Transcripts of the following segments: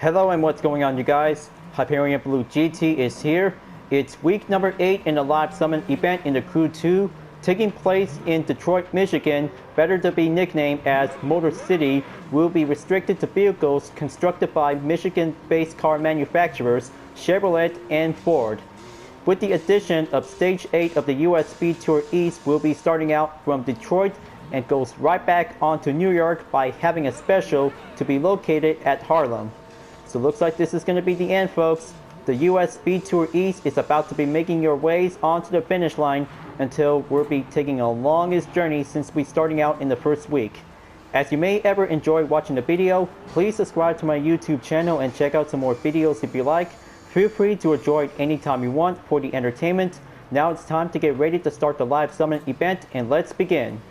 Hello and what's going on, you guys? Hyperion-Blue-GT is here. It's week number 8 in the live summon event in the Crew 2, taking place in Detroit, Michigan, better to be nicknamed as Motor City, will be restricted to vehicles constructed by Michigan-based car manufacturers Chevrolet and Ford. With the addition of Stage 8 of the US Speed Tour East, will be starting out from Detroit and goes right back onto New York by having a special to be located at Harlem. So looks like this is going to be the end, folks. The US Speed Tour East is about to be making your ways onto the finish line until we'll be taking a longest journey since we starting out in the first week. As you may ever enjoy watching the video, please subscribe to my YouTube channel and check out some more videos if you like. Feel free to enjoy it anytime you want for the entertainment. Now it's time to get ready to start the live summon event, and let's begin.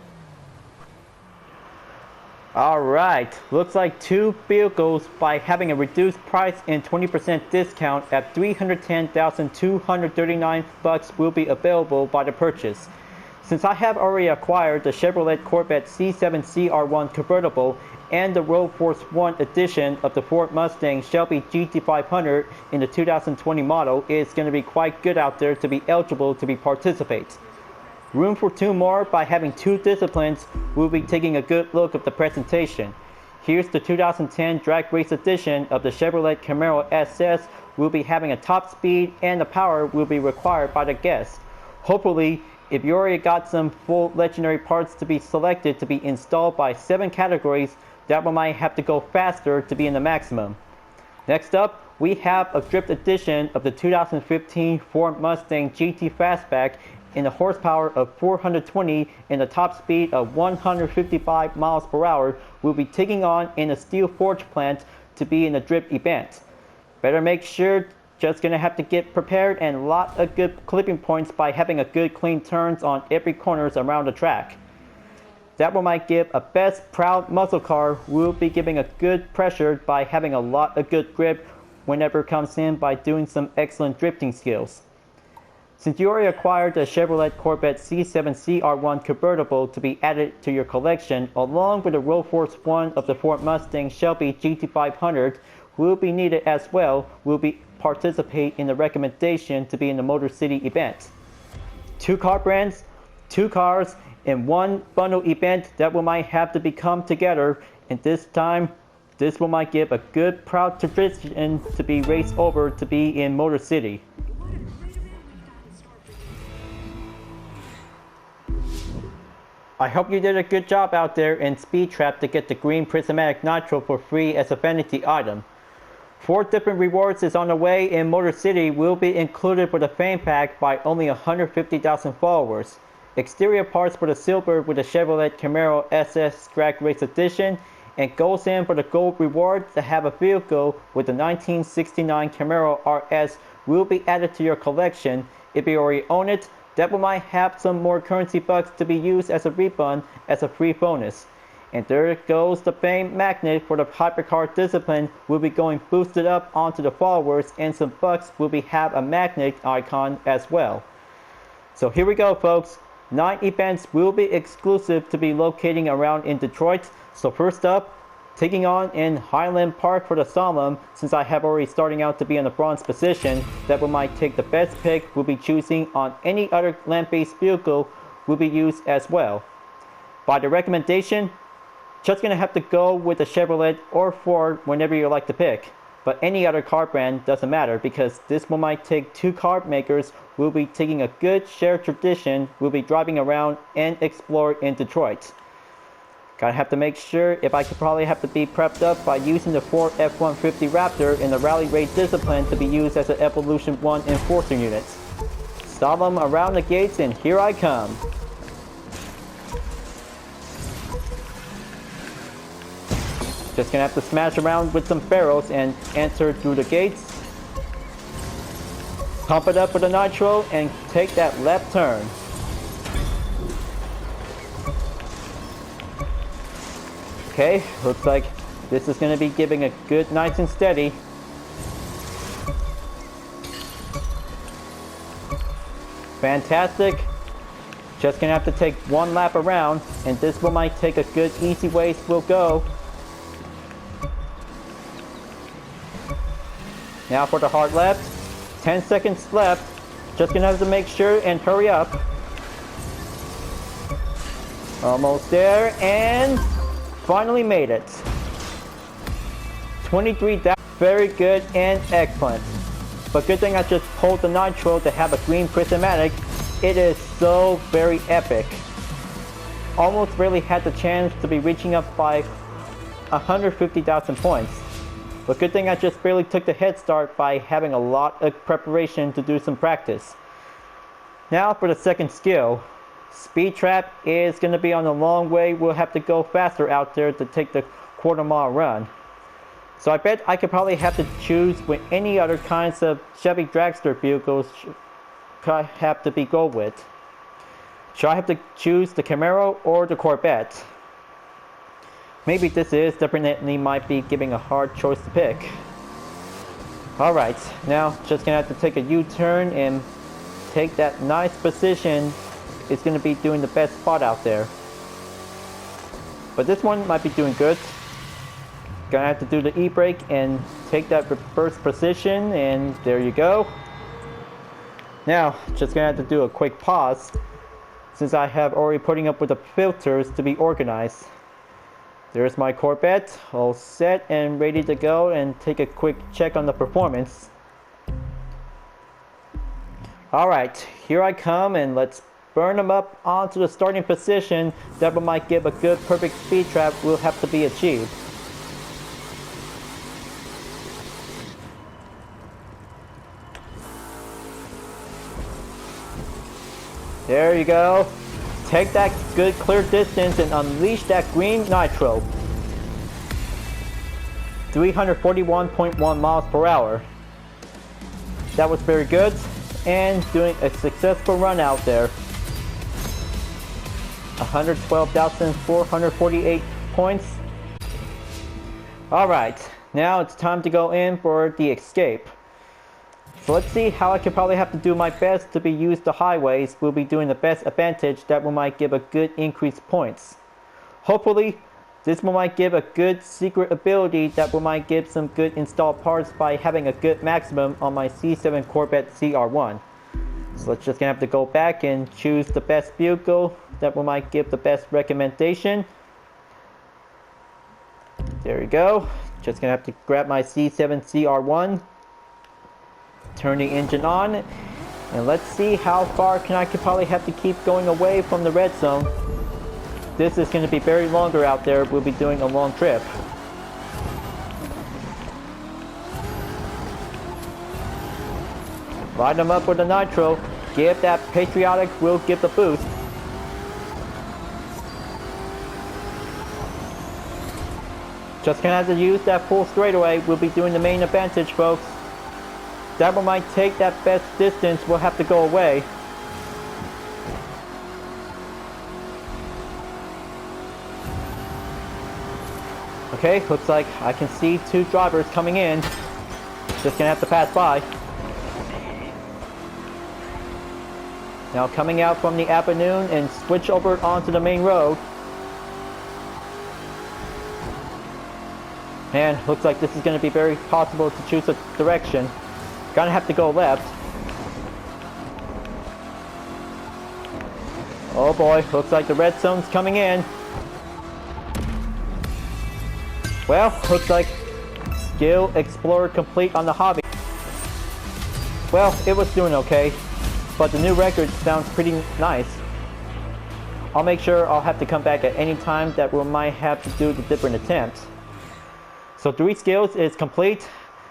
Alright, looks like 2 vehicles by having a reduced price and 20% discount at $310,239 will be available by the purchase. Since I have already acquired the Chevrolet Corvette C7 CR1 convertible and the Road Force 1 edition of the Ford Mustang Shelby GT500 in the 2020 model, it's going to be quite good out there to be eligible to be participate. Room for 2 more by having 2 disciplines. We'll be taking a good look at the presentation. Here's the 2010 drag race edition of the Chevrolet Camaro SS. We'll be having a top speed and the power will be required by the guest. Hopefully, if you already got some full legendary parts to be selected to be installed by 7 categories, that one might have to go faster to be in the maximum. Next up, we have a drift edition of the 2015 Ford Mustang GT Fastback in the horsepower of 420 and the top speed of 155 miles per hour. Will be taking on in a steel forge plant to be in the drift event. Better make sure, just gonna have to get prepared and a lot of good clipping points by having a good clean turns on every corners around the track. That one might give a best proud muscle car. Will be giving a good pressure by having a lot of good grip whenever it comes in by doing some excellent drifting skills. Since you already acquired the Chevrolet Corvette C7 CR1 convertible to be added to your collection, along with the Road Force 1 of the Ford Mustang Shelby GT500 will be needed as well, will be participate in the recommendation to be in the Motor City event. 2 car brands, 2 cars, in one bundle event that will might have to be come together, and this time this will might give a good proud tradition to be raced over to be in Motor City. I hope you did a good job out there in Speed Trap to get the green prismatic nitro for free as a vanity item. 4 different rewards is on the way in Motor City will be included for the fan pack by only 150,000 followers. Exterior parts for the silver with the Chevrolet Camaro SS Drag Race Edition, and goes in for the gold reward to have a vehicle with the 1969 Camaro RS will be added to your collection. If you already own it, that one might have some more currency bucks to be used as a refund as a free bonus. And there goes the famed magnet for the hypercar discipline will be going boosted up onto the followers, and some bucks will be have a magnet icon as well. So here we go, folks. 9 events will be exclusive to be locating around in Detroit. So first up, taking on in Highland Park for the Solemn, since I have already starting out to be in the bronze position, that one might take the best pick will be choosing on any other land-based vehicle will be used as well. By the recommendation, just gonna have to go with the Chevrolet or Ford whenever you like to pick. But any other car brand doesn't matter, because this one might take 2 car makers will be taking a good shared tradition, will be driving around and explore in Detroit. Gotta have to make sure if I could probably have to be prepped up by using the Ford F-150 Raptor in the rally raid discipline to be used as an Evolution 1 enforcer unit. Stop them around the gates and here I come. Just gonna have to smash around with some barrels and enter through the gates. Pump it up with the nitro and take that left turn. Okay, looks like this is going to be giving a good nice and steady. Fantastic. Just going to have to take 1 lap around, and this one might take a good easy ways will go. Now for the hard left. 10 seconds left. Just gonna have to make sure and hurry up. Almost there, and finally made it. 23, that's very good and excellent. But good thing I just pulled the nitro to have a green prismatic. It is so very epic. Almost really had the chance to be reaching up by 150,000 points. But good thing I just barely took the head start by having a lot of preparation to do some practice. Now for the second skill. Speed trap is going to be on a long way. We'll have to go faster out there to take the quarter-mile run. So I bet I could probably have to choose with any other kinds of Chevy dragster vehicles I have to be go with. Should I have to choose the Camaro or the Corvette? Maybe this is definitely might be giving a hard choice to pick. Alright, now just gonna have to take a U-turn and take that nice position. It's gonna be doing the best spot out there. But this one might be doing good. Gonna have to do the e-brake and take that reverse position, and there you go. Now, just gonna have to do a quick pause since I have already putting up with the filters to be organized. There's my Corvette, all set and ready to go, and take a quick check on the performance. Alright, here I come, and let's burn them up onto the starting position. That might give a good perfect speed trap will have to be achieved. There you go. Take that good clear distance and unleash that green nitro. 341.1 miles per hour. That was very good, and doing a successful run out there. 112,448 points. Alright, now it's time to go in for the escape. So let's see how I could probably have to do my best to be used the highways. We'll be doing the best advantage that will might give a good increased points. Hopefully, this will might give a good secret ability that will might give some good installed parts by having a good maximum on my C7 Corvette CR1. So let's just gonna have to go back and choose the best vehicle that will might give the best recommendation. There we go. Just gonna have to grab my C7 CR1. Turn the engine on, and let's see how far I could probably have to keep going away from the red zone. This is going to be very longer out there. We'll be doing a long trip. Line them up with the nitro. Give that patriotic, will give the boost. Just gonna have to use that full straightaway. We'll be doing the main advantage, folks. That one might take that best distance. We'll have to go away. Okay, looks like I can see two drivers coming in. Just gonna have to pass by. Now coming out from the avenue and switch over onto the main road. Man, looks like this is gonna be very possible to choose a direction. Gonna have to go left. Oh boy, looks like the red zone's coming in. Well, looks like Skill Explorer complete on the hobby. Well, it was doing okay, but the new record sounds pretty nice. I'll make sure I'll have to come back at any time that we might have to do the different attempts. So 3 skills is complete.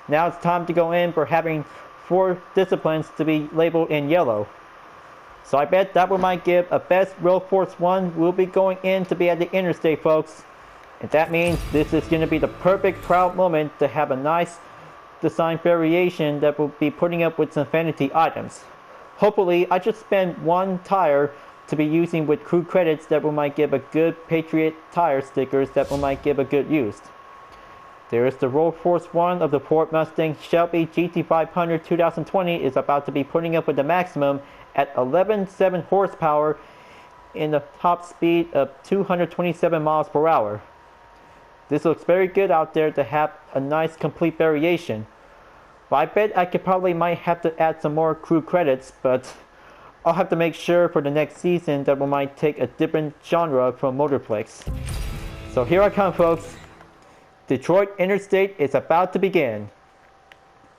Now it's time to go in for having 4 disciplines to be labeled in yellow. So I bet that one might give a best Road Force 1 will be going in to be at the interstate, folks. And that means this is going to be the perfect proud moment to have a nice design variation that will be putting up with some vanity items. Hopefully I just spend 1 tire to be using with crew credits that will might give a good Patriot tire stickers that will might give a good use. There is the Road Force 1 of the Ford Mustang Shelby GT500 2020 is about to be putting up with the maximum at 11.7 horsepower in the top speed of 227 miles per hour. This looks very good out there to have a nice complete variation. I bet I could probably might have to add some more crew credits, but I'll have to make sure for the next season that we might take a different genre from Motorplex. So here I come, folks. Detroit Interstate is about to begin.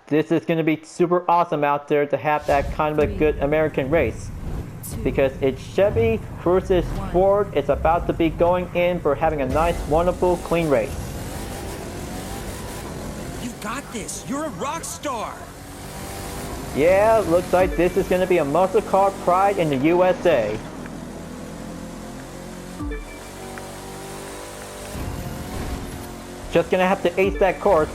This is going to be super awesome out there to have that kind of a good American race. Because it's Chevy versus Ford. It's about to be going in for having a nice, wonderful, clean race. You've got this. You're a rock star. Yeah, looks like this is going to be a muscle car pride in the USA. Just going to have to ace that course.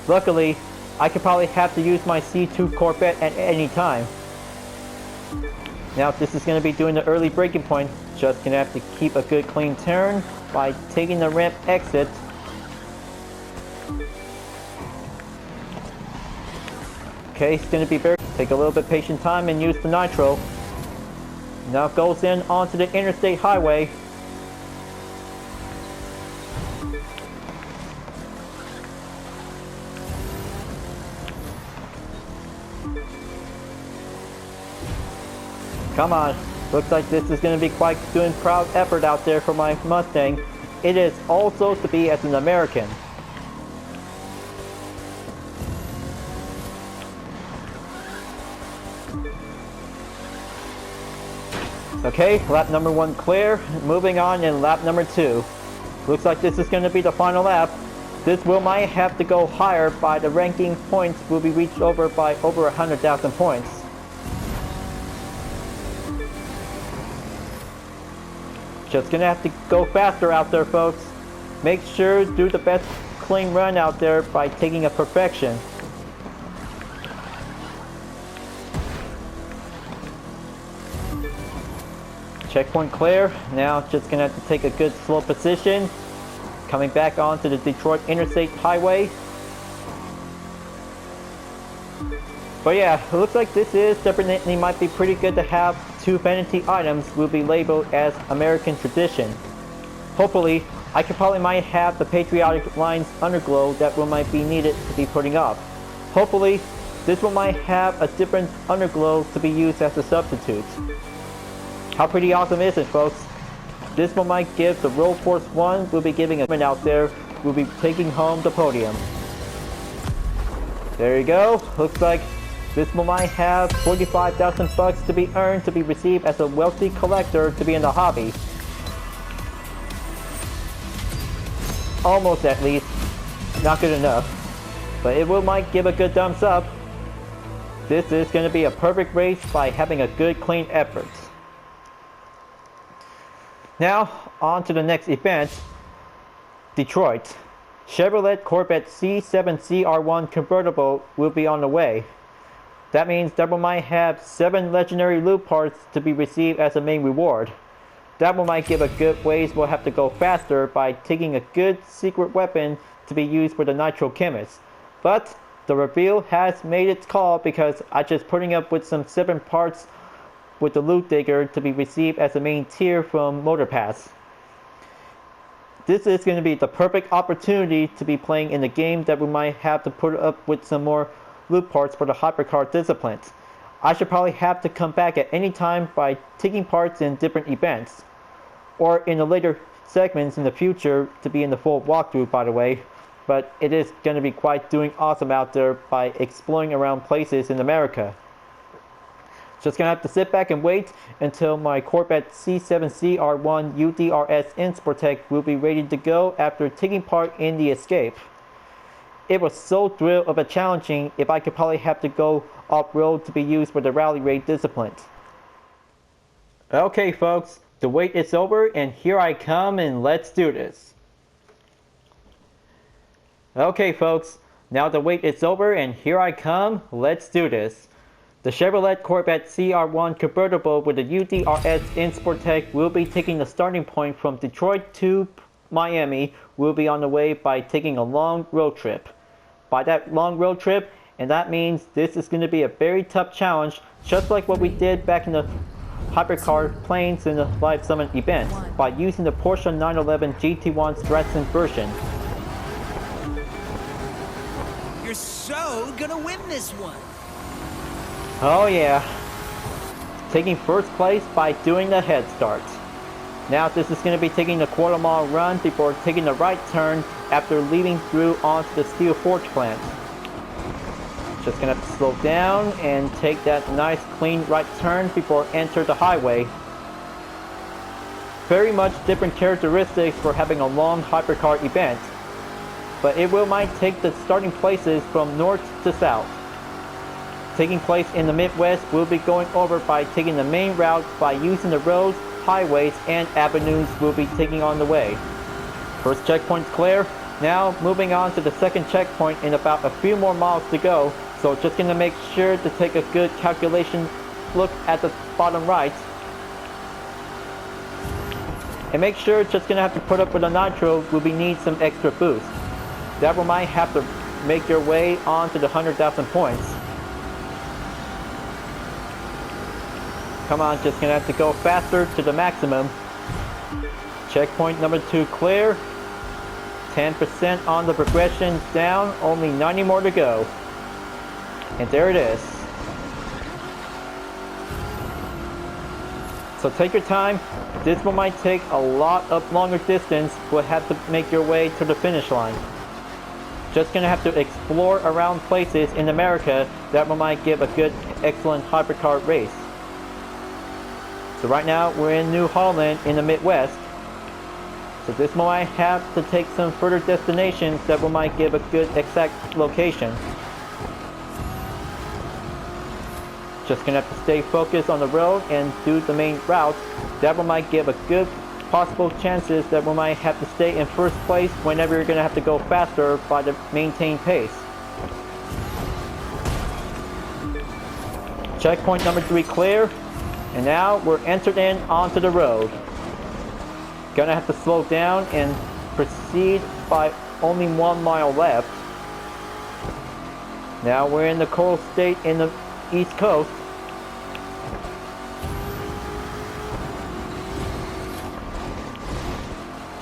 Luckily, I could probably have to use my C2 Corvette at any time. Now this is going to be doing the early braking point. Just going to have to keep a good clean turn by taking the ramp exit. Okay, it's going to be very... Take a little bit patient time and use the nitro. Now it goes in onto the interstate highway. Come on. Looks like this is going to be quite doing proud effort out there for my Mustang. It is also to be as an American. Okay, lap number 1 clear. Moving on in lap number 2. Looks like this is going to be the final lap. This will might have to go higher by the ranking points will be reached over by over 100,000 points. Just gonna have to go faster out there, folks. Make sure to do the best clean run out there by taking a perfection. Checkpoint clear. Now just gonna have to take a good slow position. Coming back onto the Detroit Interstate Highway. But yeah, it looks like this is definitely might be pretty good to have 2 vanity items will be labeled as American tradition. Hopefully, I could probably might have the patriotic lines underglow that will might be needed to be putting up. Hopefully, this one might have a different underglow to be used as a substitute. How pretty awesome is it, folks? This one might give the Road Force 1 will be giving a win out there, will be taking home the podium. There you go. Looks like this one might have 45,000 bucks to be earned to be received as a wealthy collector to be in the hobby. Almost at least. Not good enough. But it will might give a good thumbs up. This is going to be a perfect race by having a good clean effort. Now, on to the next event. Detroit. Chevrolet Corvette C7 CR1 convertible will be on the way. That means that one might have 7 legendary loot parts to be received as a main reward. That one might give a good ways we'll have to go faster by taking a good secret weapon to be used for the Nitro Chemist. But the reveal has made its call because I just putting up with some 7 parts with the loot digger to be received as a main tier from Motor Pass. This is going to be the perfect opportunity to be playing in the game that we might have to put up with some more loot parts for the hypercar disciplines. I should probably have to come back at any time by taking parts in different events. Or in the later segments in the future to be in the full walkthrough, by the way. But it is going to be quite doing awesome out there by exploring around places in America. Just gonna have to sit back and wait until my Corvette C7 CR1 UDRS Insportec will be ready to go after taking part in the escape. It was so thrilled of a challenging if I could probably have to go off-road to be used for the rally raid discipline. Okay folks, the wait is over and here I come and let's do this. Okay folks, now the wait is over and here I come, let's do this. The Chevrolet Corvette CR1 convertible with the UDRS Insportec will be taking the starting point from Detroit to Miami. Will be on the way by taking a long road trip. By that long road trip, and that means this is going to be a very tough challenge, just like what we did back in the hypercar planes in the Live Summit event, by using the Porsche 911 GT1 Stratton version. You're You're so gonna win this one. Oh yeah. Taking first place by doing the head start. Now this is going to be taking the quarter-mile run before taking the right turn after leaving through onto the steel forge plant. Just going to have to slow down and take that nice clean right turn before enter the highway. Very much different characteristics for having a long hypercar event, but it might take the starting places from north to south. Taking place in the Midwest, we'll be going over by taking the main route by using the roads, highways, and avenues we'll be taking on the way. First checkpoint's clear. Now moving on to the second checkpoint in about a few more miles to go. So just going to make sure to take a good calculation look at the bottom right. And make sure just going to have to put up with the nitro will be need some extra boost. That will might have to make your way onto the 100,000 points. Come on, just gonna have to go faster to the maximum. Checkpoint number 2 clear. 10% on the progression down, only 90 more to go. And there it is. So take your time. This one might take a lot of longer distance, will have to make your way to the finish line. Just gonna have to explore around places in America that one might give a good, excellent hypercar race. So right now we're in New Holland in the Midwest. So this might have to take some further destinations that we might give a good exact location. Just gonna have to stay focused on the road and do the main route. That one might give a good possible chances that we might have to stay in first place whenever you're gonna have to go faster by the maintained pace. Checkpoint number 3 clear. And now we're entered in onto the road. Gonna have to slow down and proceed by only 1 mile left. Now we're in the coral state in the East Coast.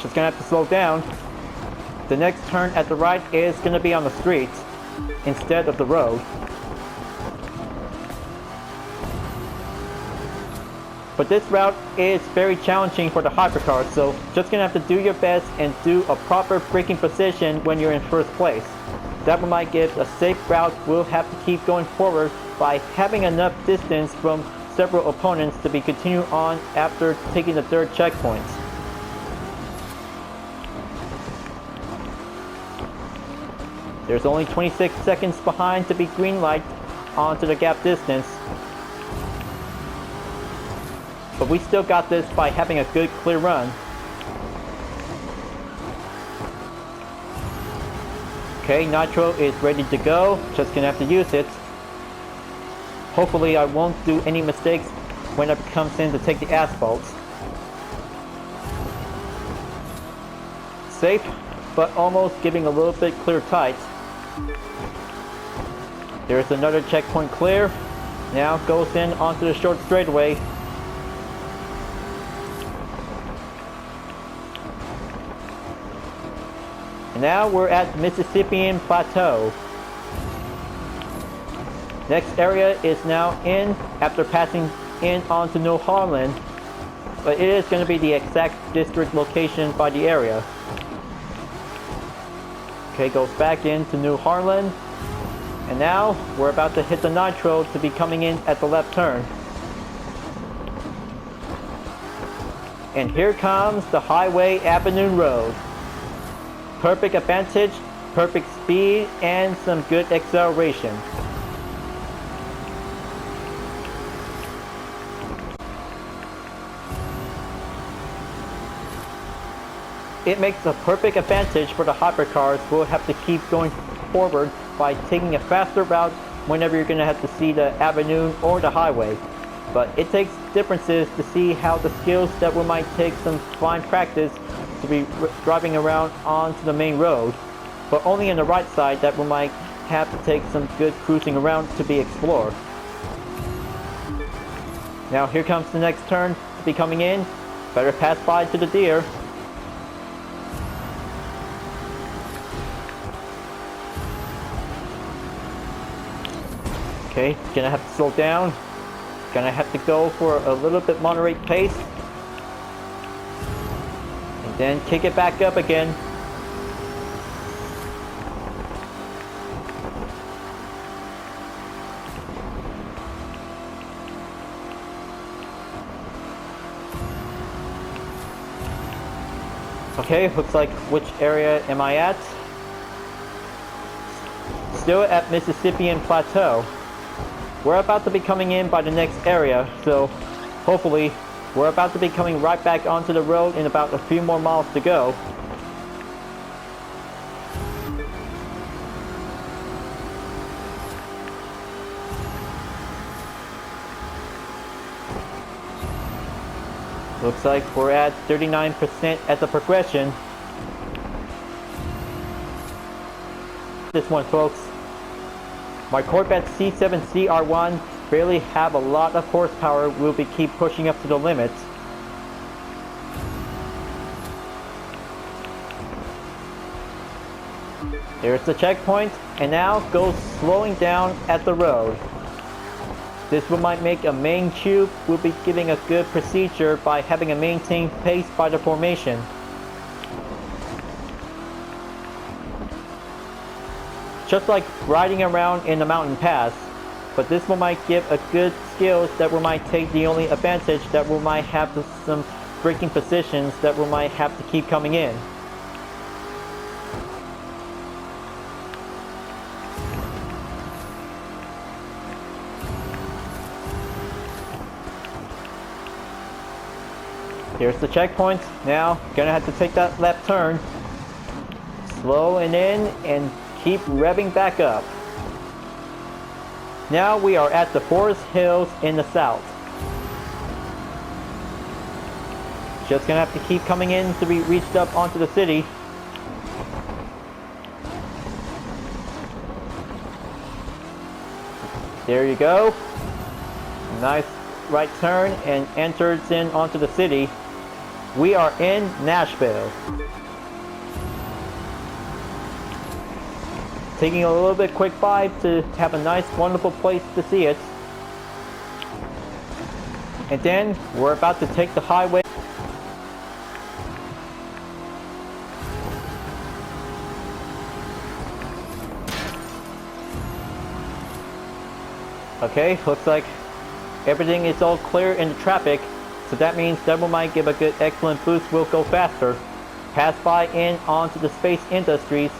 Just gonna have to slow down. The next turn at the right is gonna be on the street instead of the road. But this route is very challenging for the hypercar, so just gonna have to do your best and do a proper braking position when you're in first place. That one might give a safe route. We'll have to keep going forward by having enough distance from several opponents to be continued on after taking the third checkpoint. There's only 26 seconds behind to be green light onto the gap distance. But we still got this by having a good clear run. Okay, nitro is ready to go. Just gonna have to use it. Hopefully I won't do any mistakes when it comes in to take the asphalt. Safe, but almost giving a little bit clear tight. There's another checkpoint clear. Now goes in onto the short straightaway. Now we're at Mississippian Plateau. Next area is now in after passing in onto New Holland, but it is going to be the exact district location by the area. Okay, goes back into New Harlem, and now we're about to hit the nitro to be coming in at the left turn. And here comes the Highway Avenue Road. Perfect advantage, perfect speed, and some good acceleration. It makes a perfect advantage for the hypercars. We'll have to keep going forward by taking a faster route whenever you're going to have to see the avenue or the highway. But it takes differences to see how the skills that we might take some fine practice to be driving around onto the main road, but only in the right side that we might have to take some good cruising around to be explored. Now here comes the next turn to be coming in. Better pass by to the deer. Okay, gonna have to slow down. Gonna have to go for a little bit moderate pace. And then kick it back up again. Okay, looks like which area am I at? Still at Mississippian Plateau. We're about to be coming in by the next area, so hopefully we're about to be coming right back onto the road in about a few more miles to go. Looks like we're at 39% at the progression. This one, folks. My Corvette C7 CR1 barely have a lot of horsepower. We'll be keep pushing up to the limit. There's the checkpoint, and now go slowing down at the road. This one might make a main tube. We'll be giving a good procedure by having a maintained pace by the formation. Just like riding around in the mountain pass, but this one might give a good skills that we might take the only advantage that we might have some braking positions that we might have to keep coming in. Here's the checkpoint. Now, gonna have to take that left turn. Slowing in and keep revving back up. Now we are at the Forest Hills in the south. Just gonna have to keep coming in to be reached up onto the city. There you go. Nice right turn and enters in onto the city. We are in Nashville. Taking a little bit quick by to have a nice, wonderful place to see it. And then we're about to take the highway. Okay, looks like everything is all clear in the traffic. So that means that we might give a good excellent boost. We'll go faster. Pass by in onto the space industries.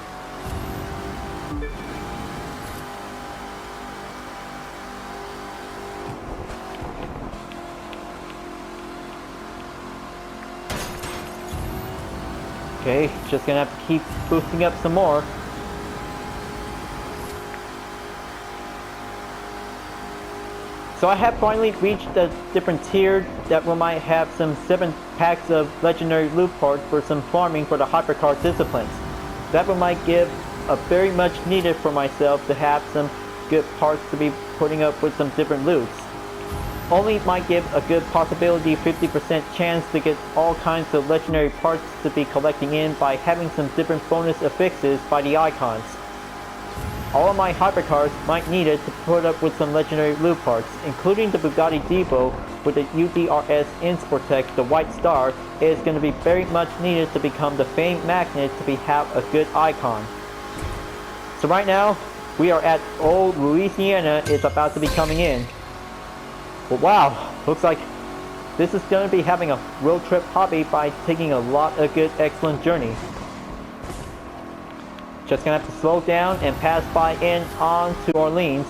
Okay, just gonna have to keep boosting up some more. So I have finally reached a different tier that we might have some 7 packs of legendary loot parts for some farming for the hypercar disciplines. That one might give a very much needed for myself to have some good parts to be putting up with some different loots. Only might give a good possibility 50% chance to get all kinds of legendary parts to be collecting in by having some different bonus affixes by the icons. All of my hypercars might need it to put up with some legendary loot parts, including the Bugatti Divo with the UDRS Insportec, the White Star, is going to be very much needed to become the famed magnet to have a good icon. So right now, we are at Old Louisiana is about to be coming in. But wow, looks like this is going to be having a road trip hobby by taking a lot of good excellent journey. Just gonna have to slow down and pass by in on to Orleans.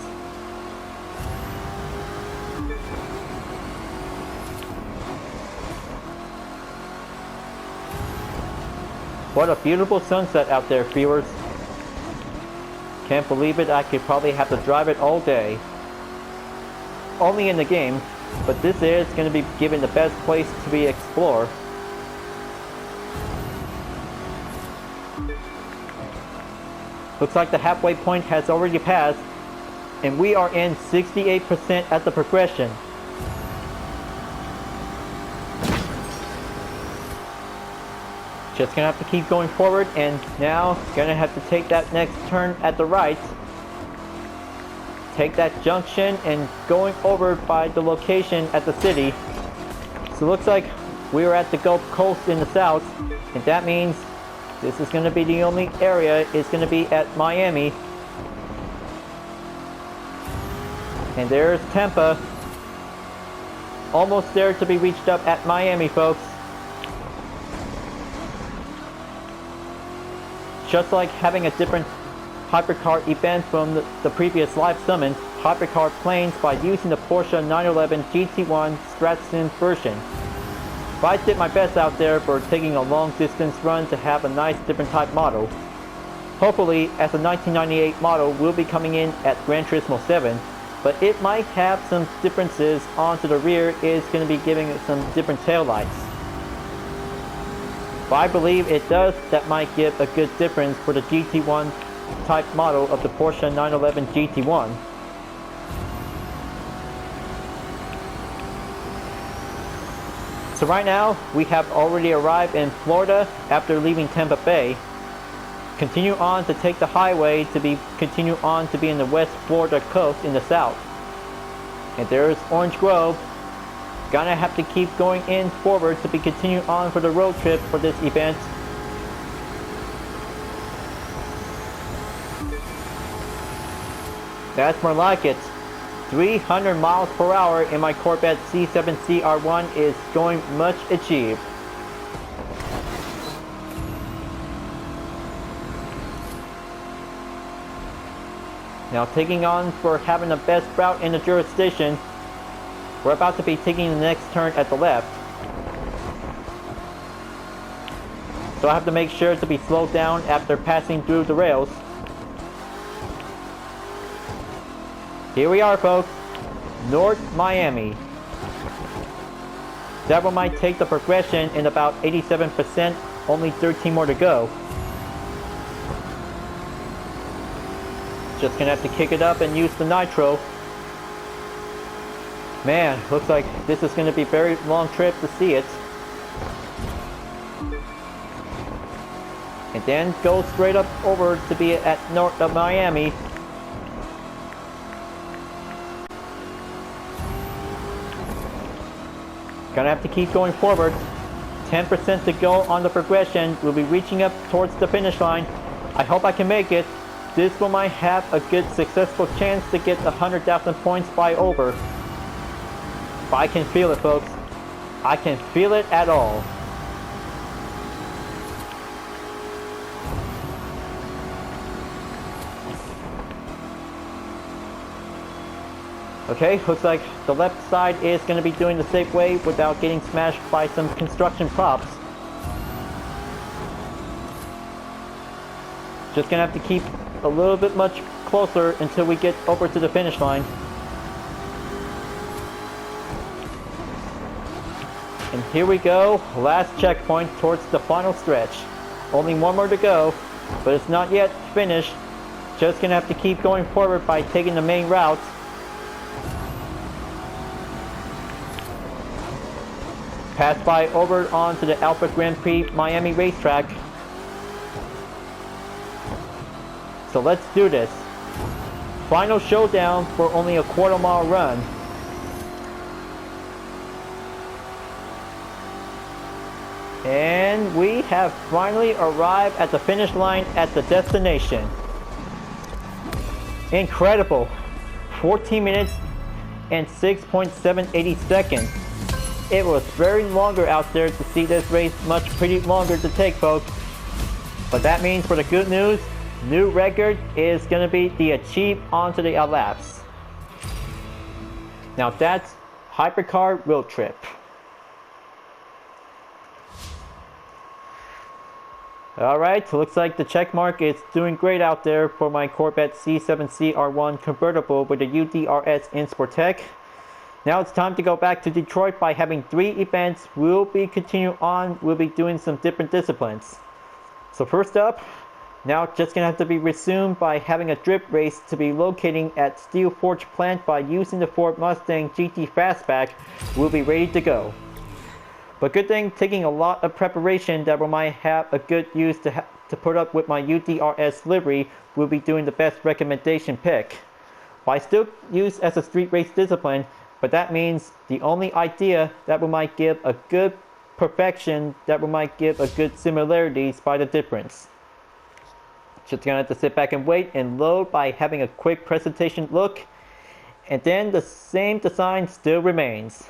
What a beautiful sunset out there, viewers. Can't believe it, I could probably have to drive it all day. Only in the game, but this is going to be given the best place to be explored. Looks like the halfway point has already passed, and we are in 68% at the progression. Just gonna have to keep going forward, and now gonna have to take that next turn at the right. take that junction and going over by the location at the city. So it looks like we are at the Gulf Coast in the south, and that means this is going to be the only area. It's going to be at Miami. And there's Tampa. Almost there to be reached up at Miami, folks. Just like having a different hypercar event from the previous live summons, hypercar planes by using the Porsche 911 GT1 Stratton version. But I did my best out there for taking a long distance run to have a nice different type model. Hopefully, as a 1998 model will be coming in at Gran Turismo 7, but it might have some differences. Onto the rear is going to be giving it some different taillights. But I believe it does, that might give a good difference for the GT1 type model of the Porsche 911 GT1. So right now, we have already arrived in Florida after leaving Tampa Bay. Continue on to take the highway to continue on to be in the West Florida coast in the south. And there's Orange Grove. Gonna have to keep going in forward to continue on for the road trip for this event. That's more like it. 300 miles per hour in my Corvette C7 CR1 is going much achieved. Now taking on for having the best route in the jurisdiction, we're about to be taking the next turn at the left. So I have to make sure to be slowed down after passing through the rails. Here we are, folks. North Miami. That one might take the progression in about 87%, only 13 more to go. Just gonna have to kick it up and use the nitro. Man, looks like this is gonna be a very long trip to see it. And then go straight up over to be at north of Miami. Gonna have to keep going forward. 10% to go on the progression. We'll be reaching up towards the finish line. I hope I can make it. This one might have a good successful chance to get the 100,000 points by over. But I can feel it, folks. I can feel it at all. Okay, looks like the left side is going to be doing the safe way without getting smashed by some construction props. Just going to have to keep a little bit much closer until we get over to the finish line. And here we go, last checkpoint towards the final stretch. Only one more to go, but it's not yet finished. Just going to have to keep going forward by taking the main route. Pass by over onto the Alpha Grand Prix Miami racetrack. So let's do this. Final showdown for only a quarter-mile run. And we have finally arrived at the finish line at the destination. Incredible. 14 minutes and 6.780 seconds. It was very longer out there to see this race, much pretty longer to take, folks. But that means for the good news, new record is going to be the achieved onto the laps. Now that's Hypercar Road Trip. Alright, looks like the check mark is doing great out there for my Corvette C7 CR1 convertible with the UDRS in Sportec. Now it's time to go back to Detroit by having 3 events. We'll be continuing on, we'll be doing some different disciplines. So first up, now just gonna have to be resumed by having a drip race to be locating at Steel Forge plant by using the Ford Mustang GT Fastback. We'll be ready to go. But good thing, taking a lot of preparation that we might have a good use to put up with my UDRS livery, we'll be doing the best recommendation pick. By still used as a street race discipline, but that means the only idea that we might give a good perfection, that we might give a good similarities by the difference. Just gonna have to sit back and wait and load by having a quick presentation look, and then the same design still remains.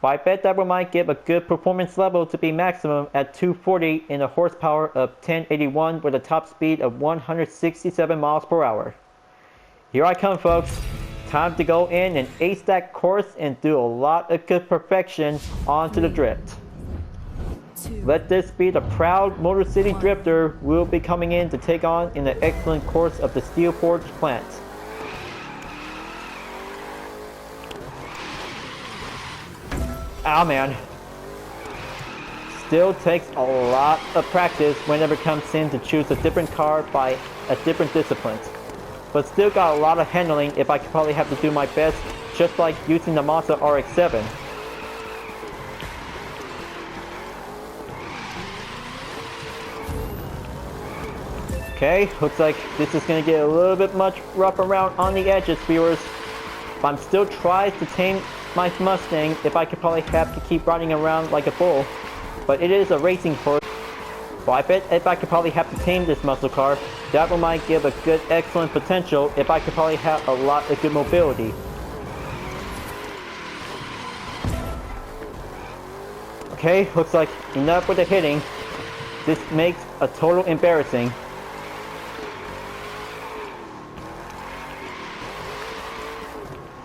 But I bet that we might give a good performance level to be maximum at 240 in a horsepower of 1081 with a top speed of 167 miles per hour. Here I come, folks. Time to go in and ace that course and do a lot of good perfection onto the drift. Let this be the proud Motor City drifter we'll be coming in to take on in the excellent course of the Steel Forge plant. Ah, man. Still takes a lot of practice whenever it comes in to choose a different car by a different discipline. But still got a lot of handling if I could probably have to do my best, just like using the Mazda RX-7. Okay, looks like this is going to get a little bit much rough around on the edges, viewers. But I'm still trying to tame my Mustang if I could probably have to keep riding around like a bull. But it is a racing horse. So I bet if I could probably have to tame this muscle car, that one might give a good, excellent potential if I could probably have a lot of good mobility. Okay, looks like enough with the hitting. This makes a total embarrassing.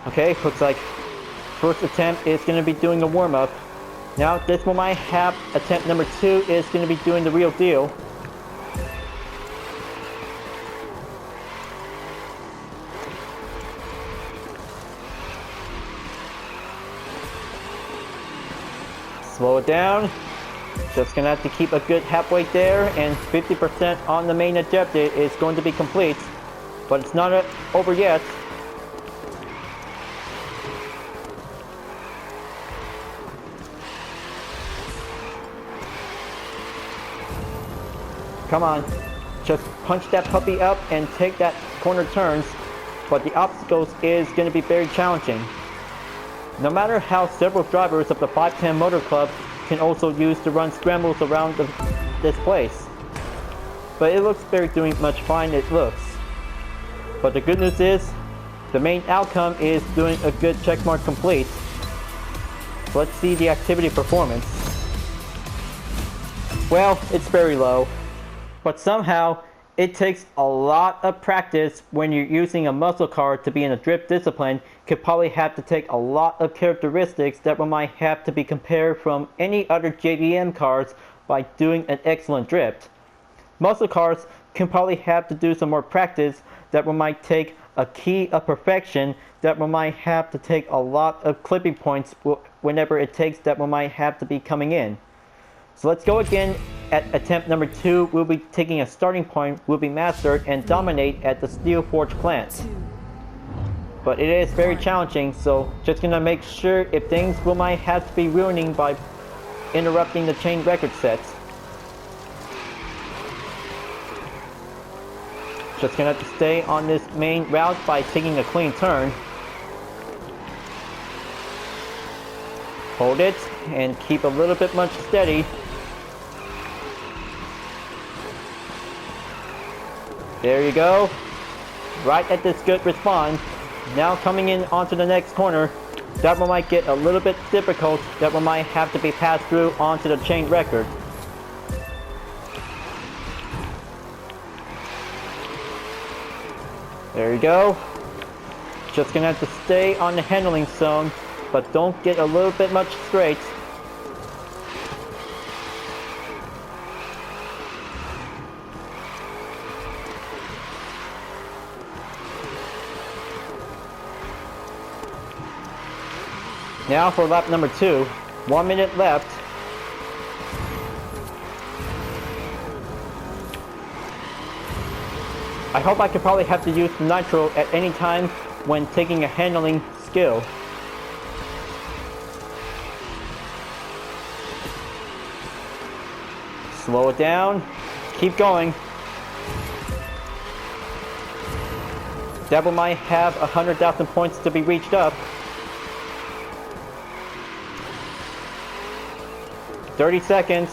Okay, looks like first attempt is going to be doing the warm-up. Now this one might have attempt number 2 is going to be doing the real deal. Slow it down. Just going to have to keep a good halfway there, and 50% on the main objective is going to be complete. But it's not over yet. Come on, just punch that puppy up and take that corner turns, but the obstacles is going to be very challenging. No matter how several drivers of the 510 Motor Club can also use to run scrambles around this place. But it looks very doing much fine it looks. But the good news is, the main outcome is doing a good checkmark complete. Let's see the activity performance. Well, it's very low. But somehow, it takes a lot of practice when you're using a muscle car to be in a drift discipline. Could probably have to take a lot of characteristics that one might have to be compared from any other JDM cars by doing an excellent drift. Muscle cars can probably have to do some more practice that one might take a key of perfection, that one might have to take a lot of clipping points whenever it takes that one might have to be coming in. So let's go again. At attempt number 2, we'll be taking a starting point, will be mastered and dominate at the Steel Forge plant. But it is very challenging, so just gonna make sure if things will might have to be ruining by interrupting the chain record sets. Just gonna have to stay on this main route by taking a clean turn. Hold it and keep a little bit much steady. There you go. Right at this good respawn. Now coming in onto the next corner. That one might get a little bit difficult. That one might have to be passed through onto the chain record. There you go. Just gonna have to stay on the handling zone, but don't get a little bit much straight. Now for lap number 2, 1 minute left. I hope I could probably have to use nitro at any time when taking a handling skill. Slow it down, keep going. That one might have 100,000 points to be reached up. 30 seconds.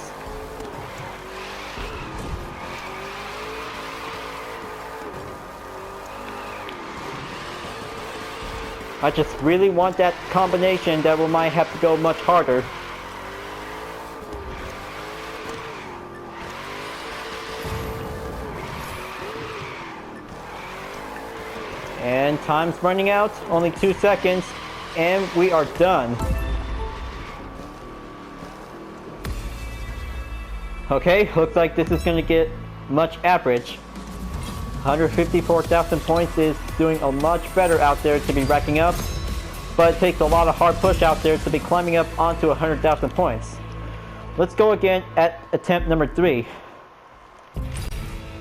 I just really want that combination that we might have to go much harder. And time's running out, only 2 seconds, and we are done. Okay, looks like this is going to get much average. 154,000 points is doing a much better out there to be racking up, but it takes a lot of hard push out there to be climbing up onto 100,000 points. Let's go again at attempt number 3.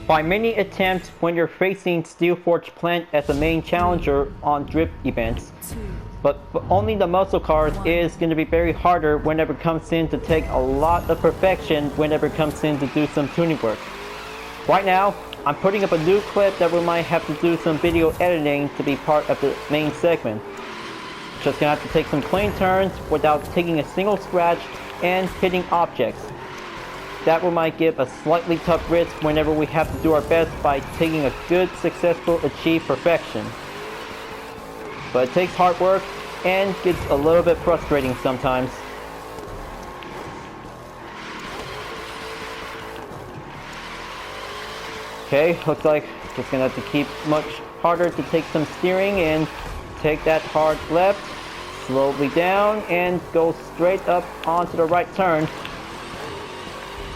By many attempts, when you're facing Steel Forge Plant as a main challenger on drift events, but only the muscle cars is going to be very harder whenever it comes in to take a lot of perfection whenever it comes in to do some tuning work. Right now, I'm putting up a new clip that we might have to do some video editing to be part of the main segment. Just gonna have to take some clean turns without taking a single scratch and hitting objects. That one might give a slightly tough risk whenever we have to do our best by taking a good, successful, achieve perfection. But it takes hard work and gets a little bit frustrating sometimes. Okay, looks like just gonna have to keep much harder to take some steering and take that hard left, slowly down, and go straight up onto the right turn.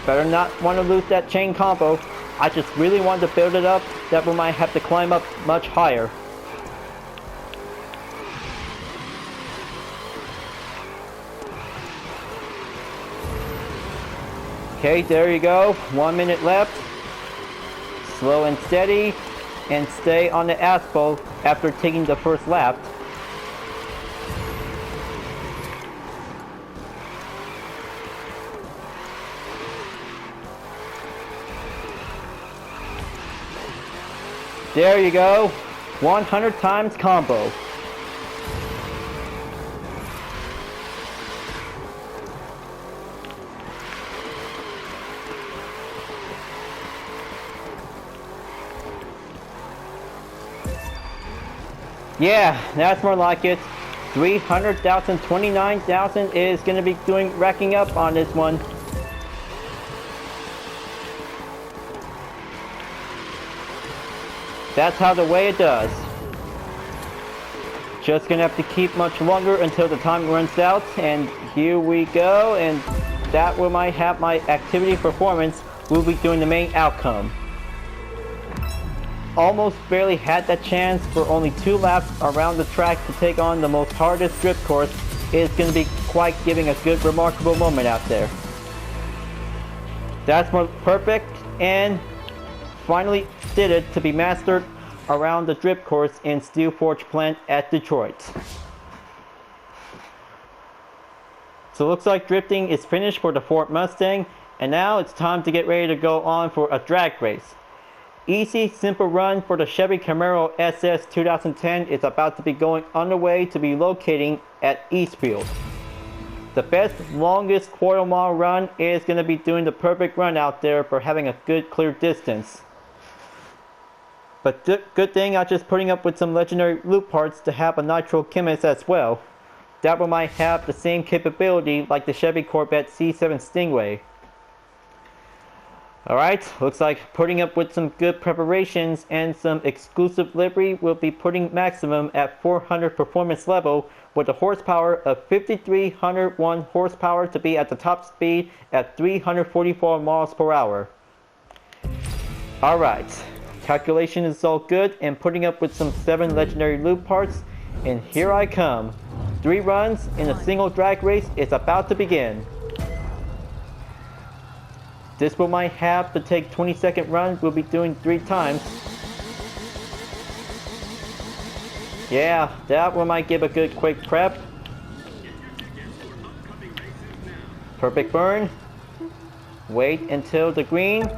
Better not want to lose that chain combo. I just really want to build it up that we might have to climb up much higher. Okay, there you go. 1 minute left. Slow and steady, and stay on the asphalt after taking the first lap. There you go, 100 times combo. Yeah, that's more like it. 300,000, 29,000 is going to be racking up on this one. That's how the way it does. Just going to have to keep much longer until the time runs out, and here we go, and that will might have my activity performance. We'll be doing the main outcome. Almost barely had that chance for only 2 laps around the track to take on the most hardest drift course. It's going to be quite giving a good, remarkable moment out there. That's more perfect, and finally did it to be mastered around the drift course in Steel Forge Plant at Detroit. So it looks like drifting is finished for the Ford Mustang, and now it's time to get ready to go on for a drag race. Easy, simple run for the Chevy Camaro SS 2010 is about to be going underway to be locating at Eastfield. The best, longest quarter-mile run is going to be doing the perfect run out there for having a good, clear distance. But good thing I'm just putting up with some legendary loop parts to have a nitro chemist as well. That one might have the same capability like the Chevy Corvette C7 Stingray. Alright, looks like putting up with some good preparations and some exclusive livery will be putting maximum at 400 performance level with a horsepower of 5,301 horsepower to be at the top speed at 344 miles per hour. Alright, calculation is all good and putting up with some 7 legendary loop parts, and here I come. 3 runs in a single drag race is about to begin. This one might have to take 20-second runs. We'll be doing 3 times. Yeah, that one might give a good quick prep. Perfect burn. Wait until the green.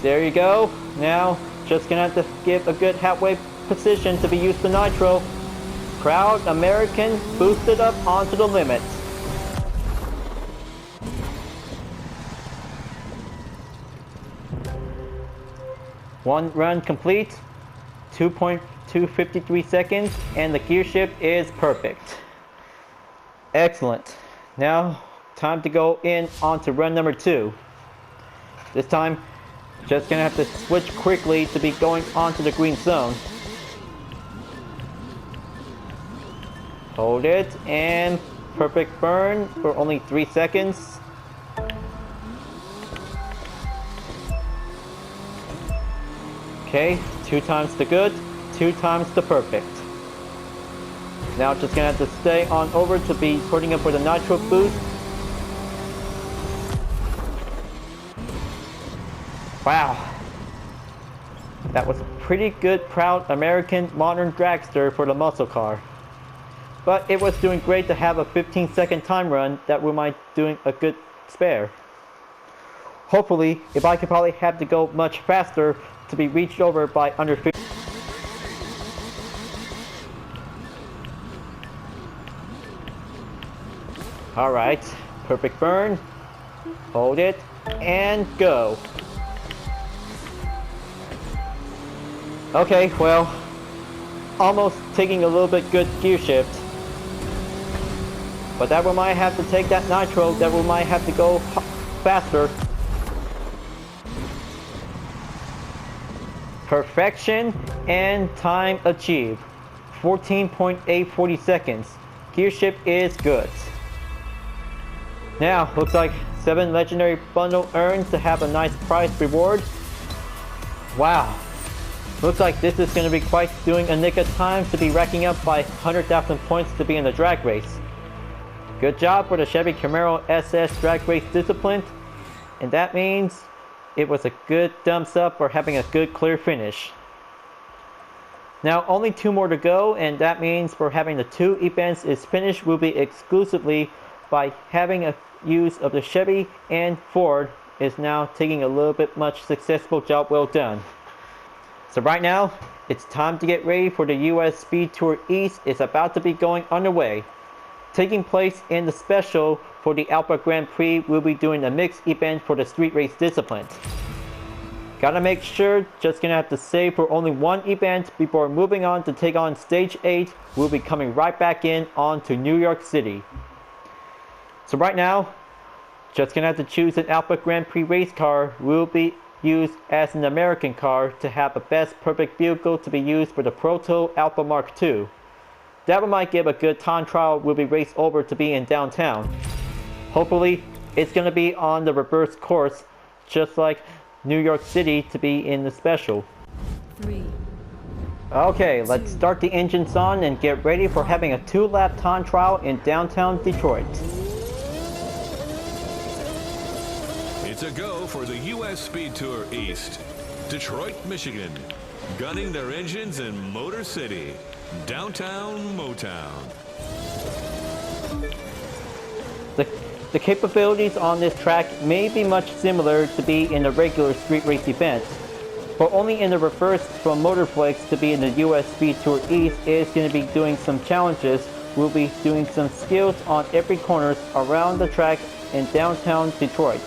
There you go. Now, just gonna have to give a good halfway position to be used to nitro. Proud American boosted up onto the limit. One run complete, 2.253 seconds, and the gear shift is perfect. Excellent. Now, time to go in onto run number 2. This time, just gonna have to switch quickly to be going onto the green zone. Hold it, and perfect burn for only 3 seconds. Okay, 2 times the good, 2 times the perfect. Now just gonna have to stay on over to be putting up with a nitro boost. Wow. That was a pretty good proud American modern dragster for the muscle car. But it was doing great to have a 15-second time run that we might doing a good spare. Hopefully, if I could probably have to go much faster to be reached over by under 50. Alright, perfect burn. Hold it, and go. Okay, well, almost taking a little bit good gear shift. But that we might have to take that nitro, that we might have to go faster. Perfection and time achieved. 14.840 seconds. Gear shift is good. Now, looks like 7 legendary bundle earned to have a nice prize reward. Wow. Looks like this is going to be quite doing a nick of time to be racking up by 100,000 points to be in the drag race. Good job for the Chevy Camaro SS drag race discipline, and that means it was a good thumbs up for having a good clear finish. Now only 2 more to go, and that means for having the 2 events is finished will be exclusively by having a use of the Chevy, and Ford is now taking a little bit much successful job well done. So right now, it's time to get ready for the US Speed Tour East. It's about to be going underway. Taking place in the special for the Alpha Grand Prix, we'll be doing a mixed event for the street race discipline. Gotta make sure, just gonna have to save for only 1 event before moving on to take on Stage 8. We'll be coming right back in on to New York City. So right now, just gonna have to choose an Alpha Grand Prix race car. Will be used as an American car to have a best perfect vehicle to be used for the Proto Alpha Mark II. That might give a good time trial. Will be raced over to be in downtown. Hopefully, it's gonna be on the reverse course, just like New York City to be in the special. 3. Okay, let's start the engines on and get ready for having a 2-lap time trial in downtown Detroit. It's a go for the US Speed Tour East. Detroit, Michigan. Gunning their engines in Motor City. Downtown Motown. The capabilities on this track may be much similar to be in a regular street race event, but only in the reverse from Motorflex to be in the US Speed Tour East is going to be doing some challenges. We'll be doing some skills on every corners around the track in downtown Detroit.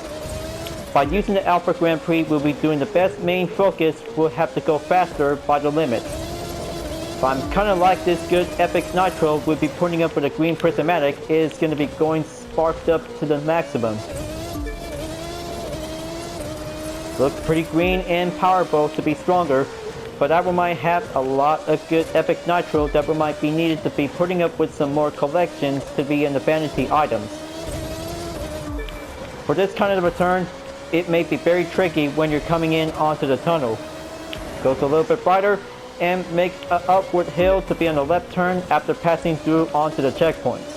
By using the Alpha Grand Prix, we'll be doing the best main focus. We'll have to go faster by the limit. But I'm kind of like this good Epic Nitro we'll be putting up with a green prismatic is going to be going sparked up to the maximum. Looks pretty green and powerful to be stronger, but that one might have a lot of good Epic Nitro that one might be needed to be putting up with some more collections to be in the vanity items. For this kind of a turn, it may be very tricky when you're coming in onto the tunnel. Goes a little bit brighter and makes an upward hill to be on the left turn after passing through onto the checkpoints.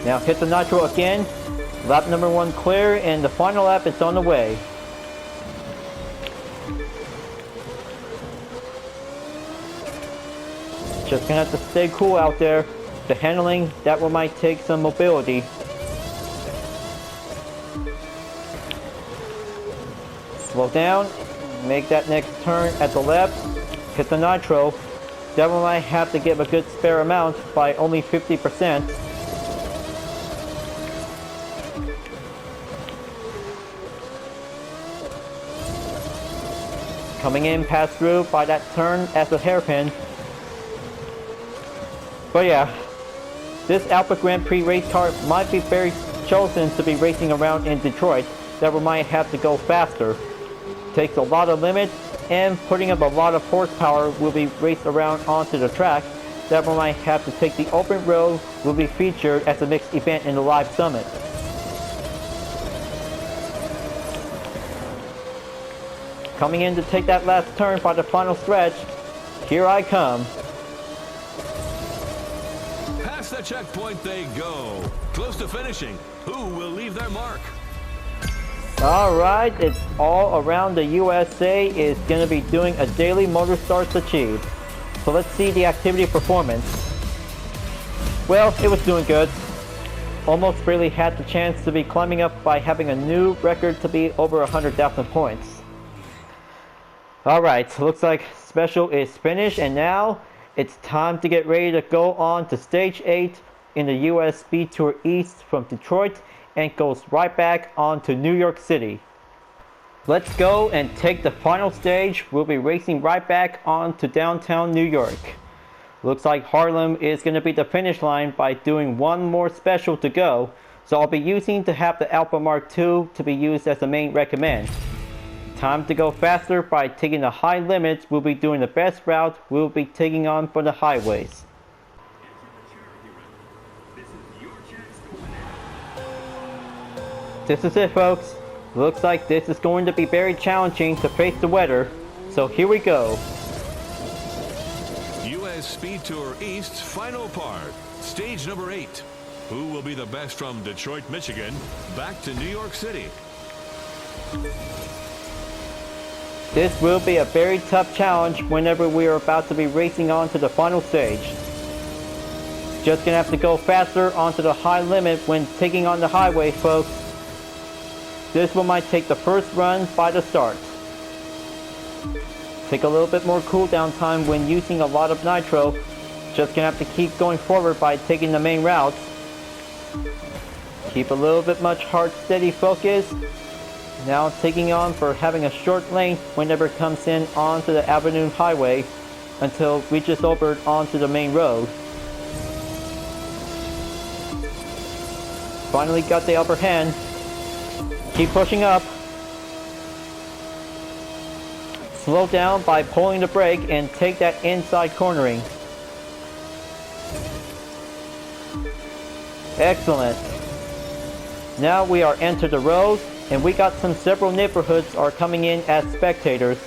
Now hit the nitro again. Lap number 1 clear, and the final lap is on the way. Just gonna have to stay cool out there. The handling, that one might take some mobility. Slow down, make that next turn at the left, hit the nitro. That one might have to give a good spare amount by only 50%. Coming in, pass through by that turn at the hairpin. But yeah, this Alpha Grand Prix race car might be very chosen to be racing around in Detroit. That we might have to go faster. Takes a lot of limits, and putting up a lot of horsepower will be raced around onto the track. That one might have to take the open road, will be featured as a mixed event in the live summit. Coming in to take that last turn by the final stretch. Here I come. Past the checkpoint they go. Close to finishing. Who will leave their mark? Alright, it's all around the USA is going to be doing a daily motor starts achieved. So let's see the activity performance. Well, it was doing good. Almost barely had the chance to be climbing up by having a new record to be over 100,000 points. Alright, looks like special is finished, and now it's time to get ready to go on to stage 8 in the US Speed Tour East from Detroit, and goes right back on to New York City. Let's go and take the final stage. We'll be racing right back on to downtown New York. Looks like Harlem is going to be the finish line by doing one more special to go. So I'll be using to have the Alpha Mark II to be used as the main recommend. Time to go faster by taking the high limits. We'll be doing the best route we'll be taking on for the highways. This is it, folks. Looks like this is going to be very challenging to face the weather. So here we go. US Speed Tour East's final part, stage number 8. Who will be the best from Detroit, Michigan, back to New York City? This will be a very tough challenge whenever we are about to be racing on to the final stage. Just gonna have to go faster onto the high limit when taking on the highway, folks. This one might take the first run by the start. Take a little bit more cooldown time when using a lot of nitro. Just gonna have to keep going forward by taking the main routes. Keep a little bit much hard steady focus. Now taking on for having a short length whenever it comes in onto the Avenue Highway until it reaches over onto the main road. Finally got the upper hand. Keep pushing up. Slow down by pulling the brake and take that inside cornering. Excellent. Now we are entered the road, and we got several neighborhoods are coming in as spectators.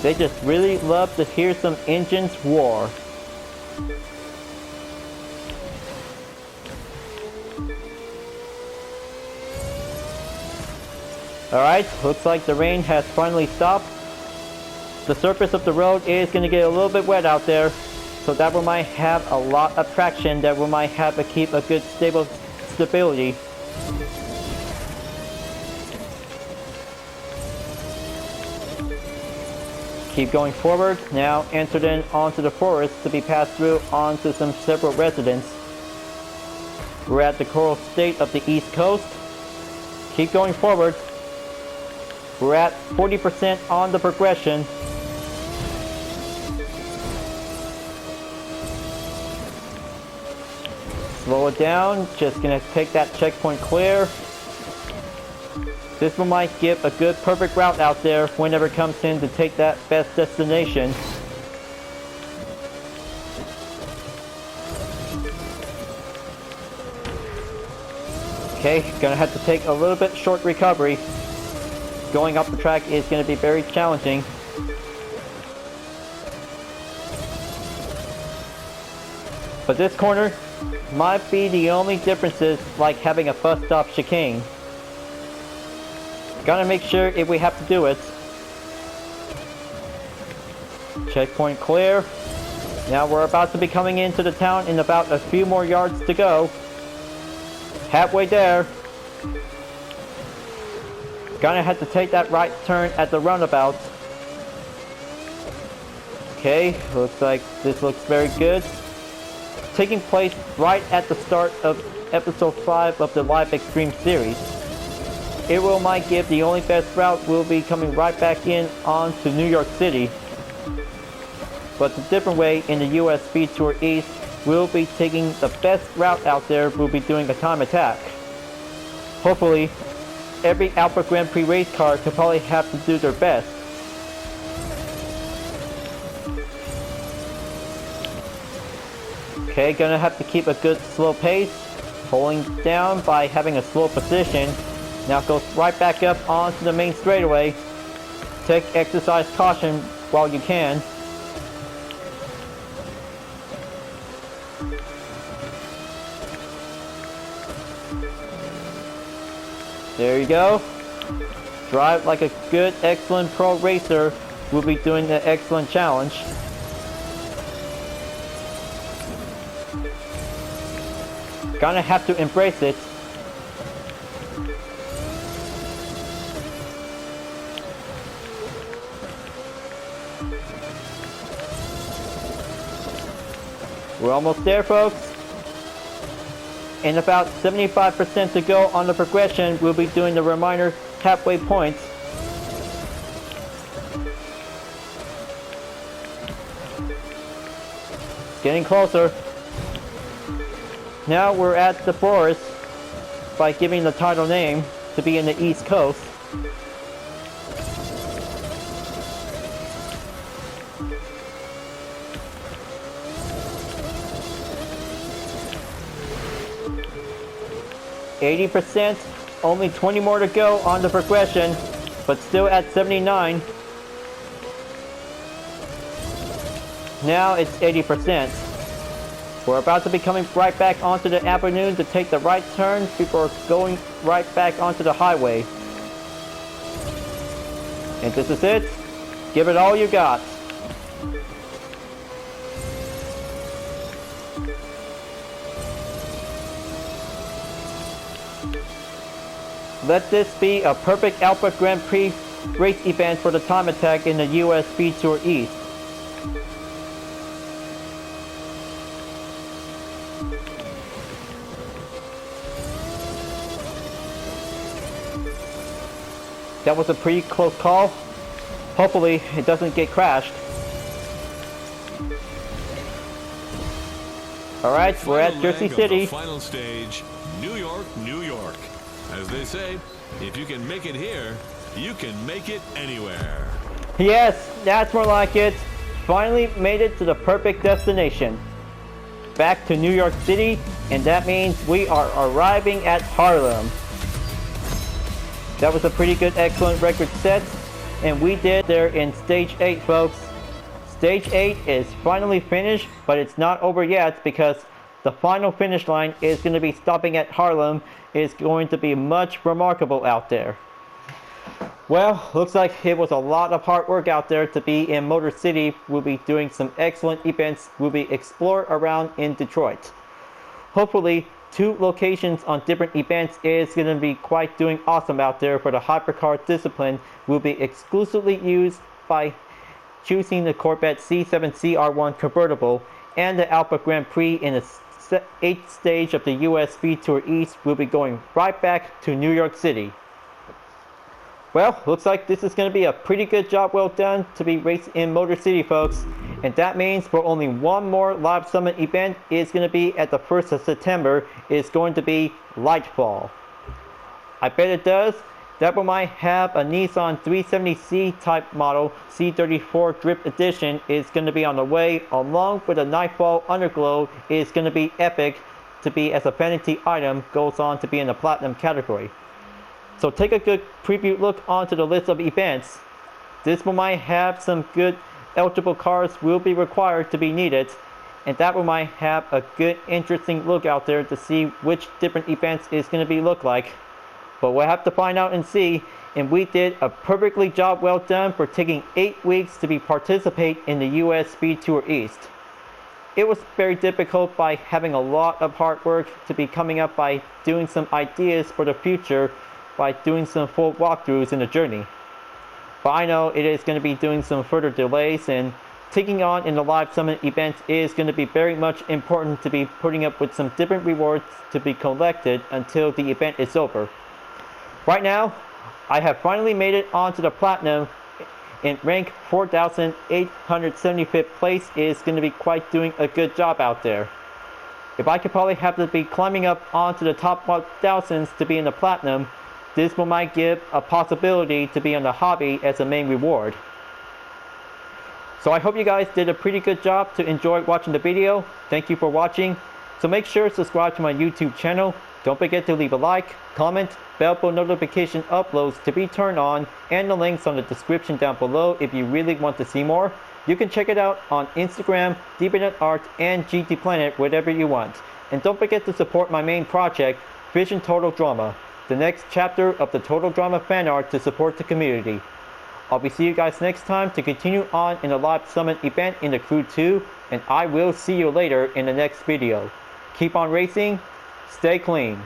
They just really love to hear some engines roar. Alright, looks like the rain has finally stopped. The surface of the road is going to get a little bit wet out there, so that we might have a lot of traction that we might have to keep a good stability. Keep going forward, now entered in onto the forest to be passed through onto several residents. We're at the coral state of the East Coast. Keep going forward. We're at 40% on the progression. Slow it down, just gonna take that checkpoint clear. This one might give a good perfect route out there whenever it comes in to take that best destination. Okay, gonna have to take a little bit short recovery. Going up the track is gonna be very challenging. But this corner might be the only differences, like having a bus stop chicane. Gotta make sure if we have to do it. Checkpoint clear. Now we're about to be coming into the town in about a few more yards to go. Halfway there. Gonna have to take that right turn at the roundabout. Okay, looks like this looks very good. Taking place right at the start of episode 5 of the Live Extreme series. It might give the only best route will be coming right back in on to New York City. But the different way in the US Speed Tour East, we'll be taking the best route out there. We'll be doing a time attack. Hopefully, every Alpha Grand Prix race car could probably have to do their best. Okay, gonna have to keep a good slow pace, pulling down by having a slow position. Now goes right back up onto the main straightaway. Take exercise caution while you can. There you go. Drive like a good, excellent pro racer. We'll be doing the excellent challenge. Gonna have to embrace it. We're almost there, folks. In about 75% to go on the progression, we'll be doing the reminder halfway points. Getting closer. Now we're at the forest by giving the title name to be in the East Coast. %, only 20 more to go on the progression, but still at 79. Now it's 80%. We're about to be coming right back onto the avenue to take the right turn before going right back onto the highway. And this is it. Give it all you got. Let this be a perfect Alpha Grand Prix race event for the time attack in the US Speed Tour East. That was a pretty close call. Hopefully it doesn't get crashed. Alright, we're at Jersey City. Final stage, New York, New York. As they say, if you can make it here, you can make it anywhere. Yes, that's more like it. Finally made it to the perfect destination. Back to New York City, and that means we are arriving at Harlem. That was a pretty good, excellent record set, and we did there in Stage 8, folks. Stage 8 is finally finished, but it's not over yet because the final finish line is going to be stopping at Harlem. It's going to be much remarkable out there. Well, looks like it was a lot of hard work out there to be in Motor City. We'll be doing some excellent events. We'll be explore around in Detroit. Hopefully, 2 locations on different events is going to be quite doing awesome out there for the hypercar discipline. Will be exclusively used by choosing the Corvette C7CR1 convertible and the Alpha Grand Prix in the 8th stage of the US Speed Tour East. Will be going right back to New York City. Well, looks like this is going to be a pretty good job well done to be racing in Motor City, folks. And that means for only one more Live Summit event is going to be at the 1st of September. It's going to be Lightfall. I bet it does. That one might have a Nissan 370C type model C34 Drift Edition is going to be on the way, along with a Nightfall Underglow is going to be epic to be as a vanity item, goes on to be in the Platinum category. So take a good preview look onto the list of events. This one might have some good eligible cars will be required to be needed, and that one might have a good interesting look out there to see which different events is going to be look like. But we'll have to find out and see, and we did a perfectly job well done for taking 8 weeks to be participate in the US Speed Tour East. It was very difficult by having a lot of hard work to be coming up by doing some ideas for the future by doing some full walkthroughs in the journey. But I know it is going to be doing some further delays, and taking on in the live summit events is going to be very much important to be putting up with some different rewards to be collected until the event is over. Right now, I have finally made it onto the platinum in rank 4,875th place. Is going to be quite doing a good job out there. If I could probably have to be climbing up onto the top 1,000s to be in the platinum, this will might give a possibility to be on the hobby as a main reward. So I hope you guys did a pretty good job to enjoy watching the video. Thank you for watching. So make sure to subscribe to my YouTube channel. Don't forget to leave a like, comment, bell for notification uploads to be turned on, and the links on the description down below if you really want to see more. You can check it out on Instagram, DeviantArt, and GT Planet, whatever you want. And don't forget to support my main project, Vision Total Drama, the next chapter of the Total Drama fan art to support the community. I'll be seeing you guys next time to continue on in the live summit event in the Crew 2, and I will see you later in the next video. Keep on racing, stay clean.